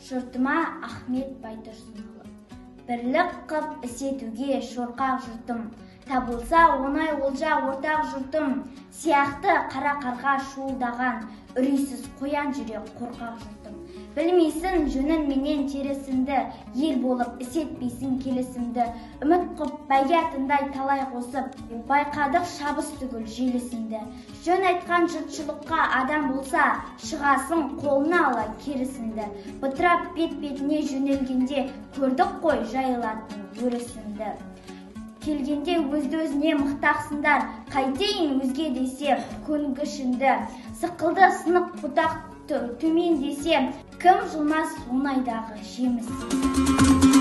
жұртыма Ахмет Байтұрсынұлы. Бірлік қып ісетуге шорқақ жұртым, табылса оңай олжа ортақ жұртым, сияқты қара қарға шуылдаған, үрейсіз қоян жүрек қорқақ жұртым. Білмейсің жөнін менен терісімді, ел болып ісетпейсің келісімді, үміт қып бәйге атындай талай қосып, байқадық шабыс түгіл желісімді. Жөн айтқан жұртшылыққа адам болса, шығасың қолына ала керісімді. Бытырап бет-бетіне жөнелгенде, көрдік қой жайылатын өрісімді. Келгенде өзді-өзіне мықтақсындар, қайтейін өзге десе көнгішінді. Сықылды сынық бұтақ төмен десе, кім жылмас оңайдағы жеміс.